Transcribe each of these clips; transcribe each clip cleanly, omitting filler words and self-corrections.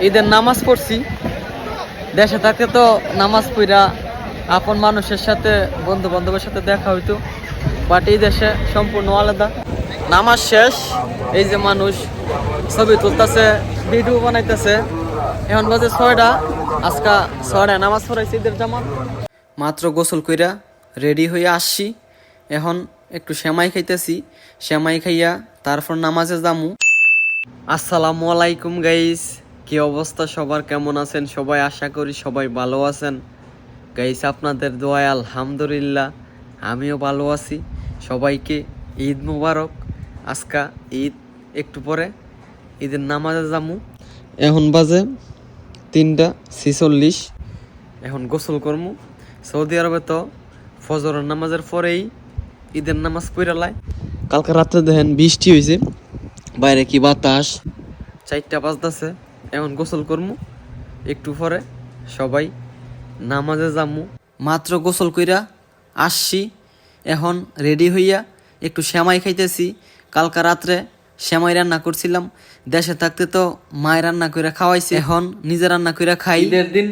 ঈদের নামাজ পড়ছি। দেশে থাকতে তো নামাজ পড়া আপন মানুষের সাথে, বন্ধু বান্ধবের সাথে দেখা হইতো, বাট এই দেশে সম্পূর্ণ আলাদা। নামাজ শেষ, এই যে মানুষ ছবি তুলতেছে, ভিডিও বানাইতেছে। এখন বাজে 6টা, আজকা 6টায় নামাজ পড়াইছি ঈদের জামাত। মাত্র গোসল কইরা রেডি হয়ে আসছি। এখন একটু সেমাই খাইতেছি, সেমাই খাইয়া তারপর নামাজে যামু। আসসালামু আলাইকুম গাইস, কি অবস্থা সবার, কেমন আছেন সবাই? আশা করি সবাই ভালো আছেন গাইস। আপনাদের দোয়ায় আলহামদুলিল্লাহ আমিও ভালো আছি। সবাইকে ঈদ মুবারক। আজকা ঈদ, একটু পরে ঈদের নামাজে যামু। এখন বাজে 3:46। এখন গোসল করমু। সৌদি আরবে তো ফজরের নামাজের পরেই ঈদের নামাজ পড়ালায়। কালকে রাত্রে দেখেন বৃষ্টি হয়েছে, বাইরে কি বাতাস। 4টা বাজতেছে, এখন গোসল করমু। একটু পরে সবাই নামাজে যামু। মাত্র গোসল কইরা আসছি, এখন রেডি হইয়া একটু সেমাই খাইতেছি। কালকা রাত্রে সেমাই রান্না করছিলাম। দেশে থাকতে তো মায় রান্না করে খাওয়াইছে, এখন নিজে রান্না করে খাই। ঈদের দিন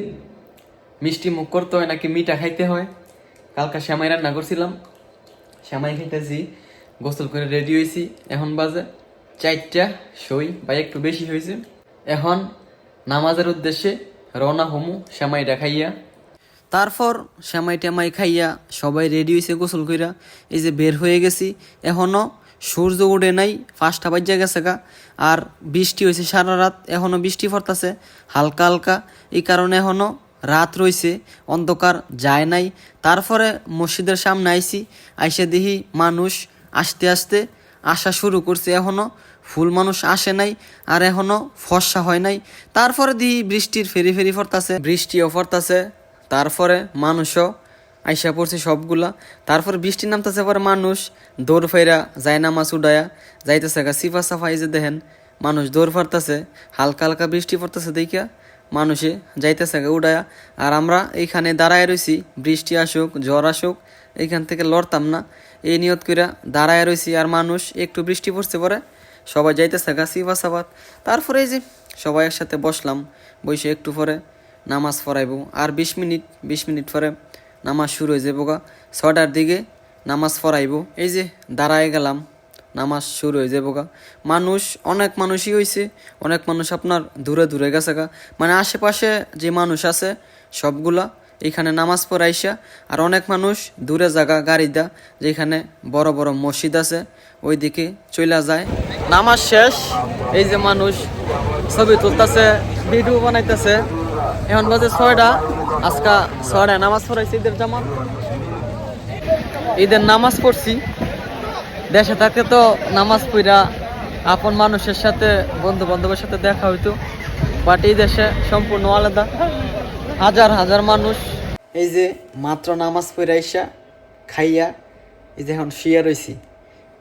মিষ্টি মুখ করতে হয় নাকি মিঠা খাইতে হয়? কালকা সেমাই রান্না করছিলাম, সেমাই খাইতেছি, গোসল করে রেডি হয়েছি। এখন বাজে 4টা সই বা একটু বেশি হয়েছে। এখন নামাজের উদ্দেশ্যে রওনা হমু সেমাইটা খাইয়া। তারপর সেমাই টেমাই খাইয়া সবাই রেডি হয়েছে গোসল কইরা। এই যে বের হয়ে গেছি, এখনও সূর্য উঠে নাই, 5টা বাজে গেছে গা। আর বৃষ্টি হয়েছে সারা রাত, এখনও বৃষ্টি পড়তেছে হালকা হালকা। এই কারণে এখনও রাত রয়েছে, অন্ধকার যায় নাই। তারপরে মসজিদের সামনে আইছি, আইসে দেখি মানুষ আস্তে আস্তে আসা শুরু করছে। এখনও ফুল মানুষ আসে নাই, আর এখনও ফর্সা হয় নাই। তারপরে দেখি বৃষ্টির ফেরি ফেরি পড়তাছে, বৃষ্টিও পড়তাছে। তারপরে মানুষও আইসা পড়ছে সবগুলা। তারপরে বৃষ্টি নামতেছে, পরে মানুষ দৌড় ফেরা যায়, নামাজ উডায়া যাইতেছে গা। সিফা সাফাই যে দেখেন মানুষ দৌড় ফারতেছে, হালকা হালকা বৃষ্টি পড়তেছে দেখিয়া মানুষে যাইতেছে গা উডায়া। আর আমরা এইখানে দাঁড়ায় রয়েছি, বৃষ্টি আসুক ঝড় আসুক এইখান থেকে লড়তাম না, এই নিয়ত কইরা দাঁড়ায় রয়েছি। আর মানুষ একটু বৃষ্টি পড়ছে পরে সবাই যাইতেছে গা সিফা সাফাত। তারপরে এই যে সবাই একসাথে বসলাম, বসে একটু পরে নামাজ পড়াইব। আর 20 মিনিট পরে নামাজ শুরু হয়ে যাবো গা। 6টার দিকে নামাজ পড়াইব। এই যে দাঁড়ায় গেলাম, নামাজ শুরু হয়ে যাবো গা। মানুষ অনেক মানুষই হয়েছে, অনেক মানুষ আপনার দূরে দূরে গেছে গা। মানে আশেপাশে যে মানুষ আছে সবগুলা এইখানে নামাজ পড়াইসা। আর অনেক মানুষ দূরে জায়গা গাড়িদা, যেখানে বড় বড় মসজিদ আছে ওই দিকে চলে যায়। নামাজ শেষ, এই যে মানুষ ছবি তুলতেছে, ভিডিও বানাইতেছে। এখন বাজে 6টা, আজকা 6টায় নামাজ পড়াইছি ঈদের জামাত। ঈদের নামাজ পড়ছি। দেশে থাকতে তো নামাজ পড়া আপন মানুষের সাথে, বন্ধু বান্ধবের সাথে দেখা হইতো, বাট এই দেশে সম্পূর্ণ আলাদা। হাজার হাজার মানুষ। এই যে মাত্র নামাজ পড়ে আইসা খাইয়া এই যে এখন শুয়ে রয়েছি।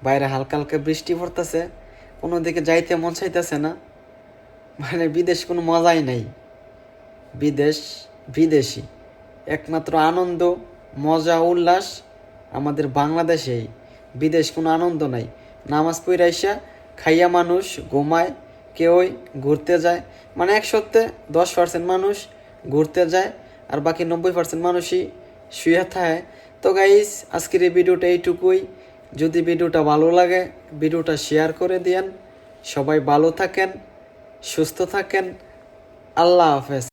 বাইরে হালকা হালকা বৃষ্টি পড়তেছে, কোনো দিকে যাইতে মন চাইতেছে না। মানে বিদেশ কোনো মজাই নাই। বিদেশ বিদেশি, একমাত্র আনন্দ মজা উল্লাস আমাদের বাংলাদেশেই। বিদেশ কোনো আনন্দ নাই। নামাজ পড়ে আইসা খাইয়া মানুষ ঘুমায়, কেউই ঘুরতে যায়। মানে 100-তে 10% মানুষ ঘুরতে যায়, আর বাকি 90% মানুষই শুয়ে থাকে। তো গাইস, আজকের এই ভিডিওটা এইটুকুই। যদি ভিডিওটা ভালো লাগে ভিডিওটা শেয়ার করে দিয়েন। সবাই ভালো থাকেন, সুস্থ থাকেন। আল্লাহ হাফেজ।